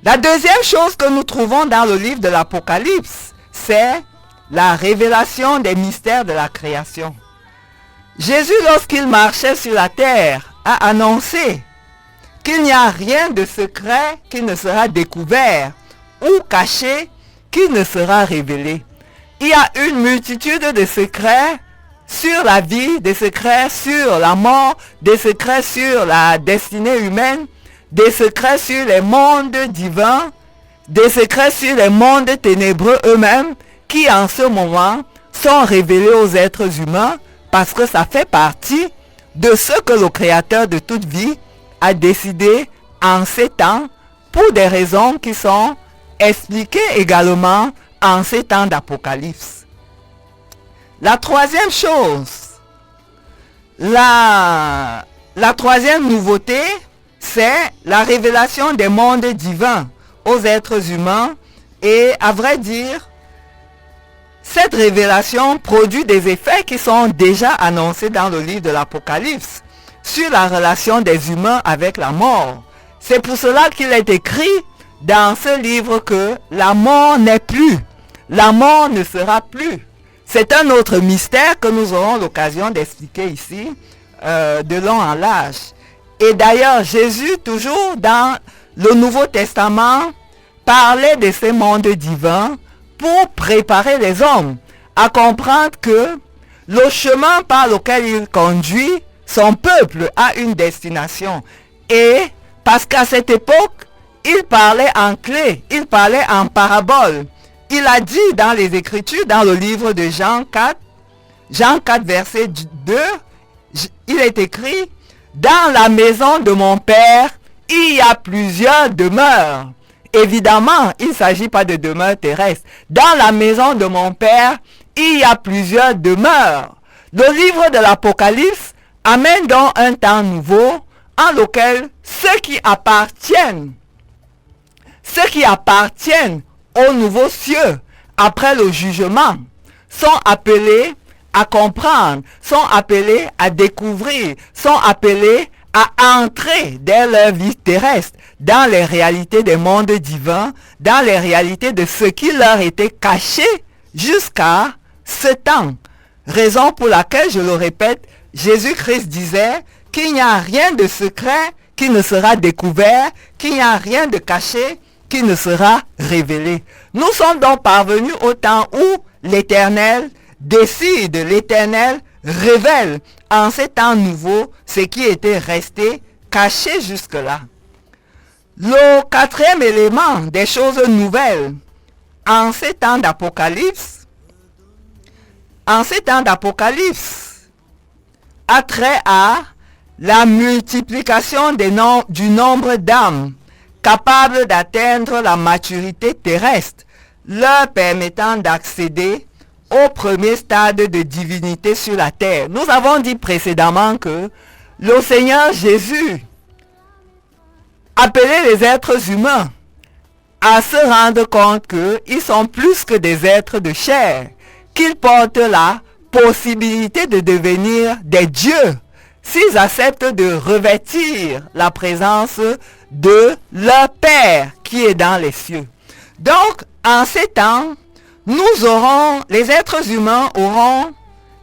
La deuxième chose que nous trouvons dans le livre de l'Apocalypse, c'est la révélation des mystères de la création. Jésus, lorsqu'il marchait sur la terre, a annoncé qu'il n'y a rien de secret qui ne sera découvert ou caché qui ne sera révélé. Il y a une multitude de secrets sur la vie, des secrets sur la mort, des secrets sur la destinée humaine, des secrets sur les mondes divins, des secrets sur les mondes ténébreux eux-mêmes, qui en ce moment sont révélés aux êtres humains parce que ça fait partie de ce que le Créateur de toute vie a décidé en ces temps pour des raisons qui sont expliquées également en ces temps d'Apocalypse. La troisième chose, la troisième nouveauté, c'est la révélation des mondes divins aux êtres humains. Et à vrai dire, cette révélation produit des effets qui sont déjà annoncés dans le livre de l'Apocalypse sur la relation des humains avec la mort. C'est pour cela qu'il est écrit dans ce livre que la mort n'est plus, la mort ne sera plus. C'est un autre mystère que nous aurons l'occasion d'expliquer ici de long en large. Et d'ailleurs, Jésus, toujours dans le Nouveau Testament, parlait de ces mondes divins pour préparer les hommes à comprendre que le chemin par lequel il conduit son peuple à une destination. Et parce qu'à cette époque, il parlait en clé, il parlait en parabole. Il a dit dans les Écritures, dans le livre de Jean 4, verset 2, il est écrit: dans la maison de mon Père, il y a plusieurs demeures. Évidemment, il ne s'agit pas de demeures terrestres. Dans la maison de mon Père, il y a plusieurs demeures. Le livre de l'Apocalypse amène donc un temps nouveau en lequel ceux qui appartiennent aux nouveaux cieux après le jugement sont appelés à comprendre, sont appelés à découvrir, sont appelés à entrer dans leur vie terrestre, dans les réalités des mondes divins, dans les réalités de ce qui leur était caché jusqu'à ce temps. Raison pour laquelle, je le répète, Jésus-Christ disait qu'il n'y a rien de secret qui ne sera découvert, qu'il n'y a rien de caché qui ne sera révélé. Nous sommes donc parvenus au temps où l'Éternel décide, l'Éternel révèle en ces temps nouveaux ce qui était resté caché jusque-là. Le quatrième élément des choses nouvelles en ces temps d'Apocalypse, a trait à la multiplication du nombre d'âmes capables d'atteindre la maturité terrestre, leur permettant d'accéder au premier stade de divinité sur la terre. Nous avons dit précédemment que le Seigneur Jésus appelait les êtres humains à se rendre compte qu'ils sont plus que des êtres de chair, qu'ils portent la possibilité de devenir des dieux s'ils acceptent de revêtir la présence de leur Père qui est dans les cieux. Donc, en ces temps, les êtres humains auront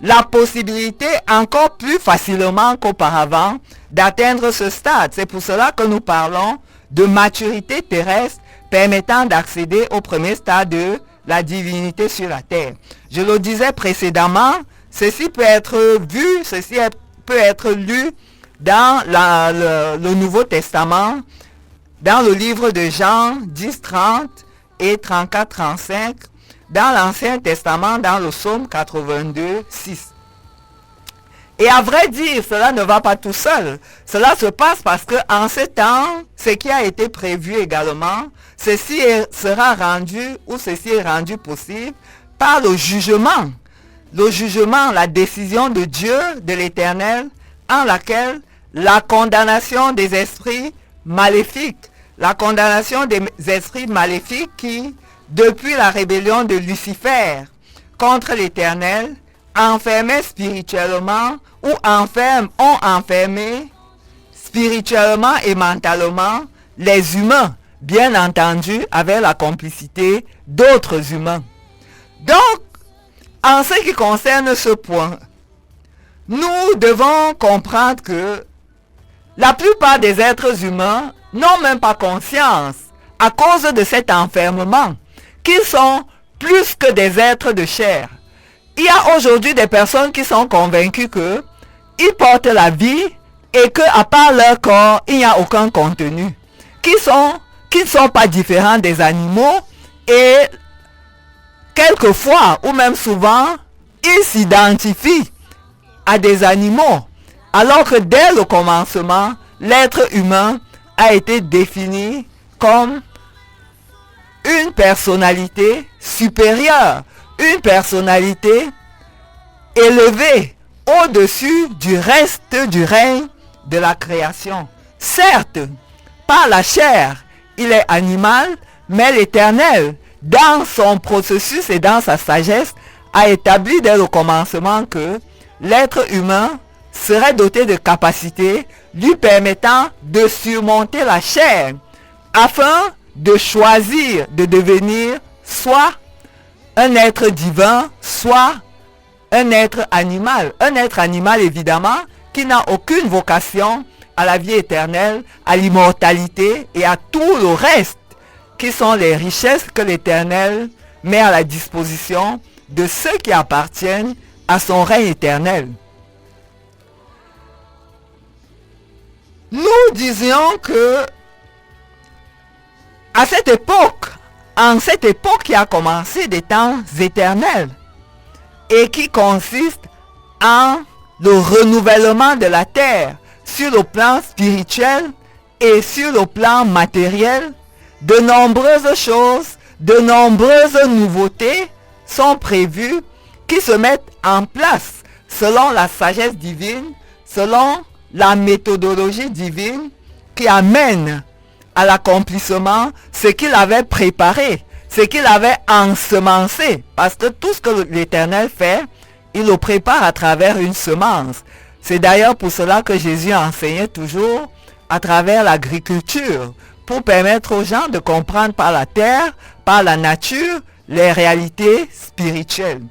la possibilité encore plus facilement qu'auparavant d'atteindre ce stade. C'est pour cela que nous parlons de maturité terrestre permettant d'accéder au premier stade de la divinité sur la terre. Je le disais précédemment, ceci peut être vu, ceci peut être lu dans le Nouveau Testament, dans le livre de Jean 10, 30 et 34, 35, dans l'Ancien Testament, dans le Psaume 82, 6. Et à vrai dire, cela ne va pas tout seul. Cela se passe parce que en ce temps, ce qui a été prévu également, ceci sera rendu, ou ceci est rendu possible par le jugement. Le jugement, la décision de Dieu, de l'Éternel, en laquelle la condamnation des esprits maléfiques, qui, depuis la rébellion de Lucifer contre l'Éternel, enfermaient spirituellement ou ont enfermé spirituellement et mentalement les humains bien entendu avec la complicité d'autres humains. Donc, en ce qui concerne ce point, nous devons comprendre que la plupart des êtres humains n'ont même pas conscience, à cause de cet enfermement, qu'ils sont plus que des êtres de chair. Il y a aujourd'hui des personnes qui sont convaincues qu'ils portent la vie et qu'à part leur corps, il n'y a aucun contenu. Qu'ils ne sont pas différents des animaux et quelquefois, ou même souvent, ils s'identifient à des animaux. Alors que dès le commencement, l'être humain a été défini comme une personnalité supérieure, une personnalité élevée au-dessus du reste du règne de la création. Certes, par la chair, il est animal, mais l'Éternel, dans son processus et dans sa sagesse, a établi dès le commencement que l'être humain serait doté de capacités lui permettant de surmonter la chair afin de choisir de devenir soit un être divin, soit un être animal. Un être animal, évidemment, qui n'a aucune vocation à la vie éternelle, à l'immortalité et à tout le reste, qui sont les richesses que l'Éternel met à la disposition de ceux qui appartiennent à son règne éternel. Nous disions que à cette époque, en cette époque qui a commencé des temps éternels et qui consiste en le renouvellement de la terre sur le plan spirituel et sur le plan matériel, de nombreuses choses, de nombreuses nouveautés sont prévues qui se mettent en place selon la sagesse divine, selon la méthodologie divine qui amène à l'accomplissement ce qu'il avait préparé, ce qu'il avait ensemencé. Parce que tout ce que l'Éternel fait, il le prépare à travers une semence. C'est d'ailleurs pour cela que Jésus enseignait toujours à travers l'agriculture, pour permettre aux gens de comprendre par la terre, par la nature, les réalités spirituelles.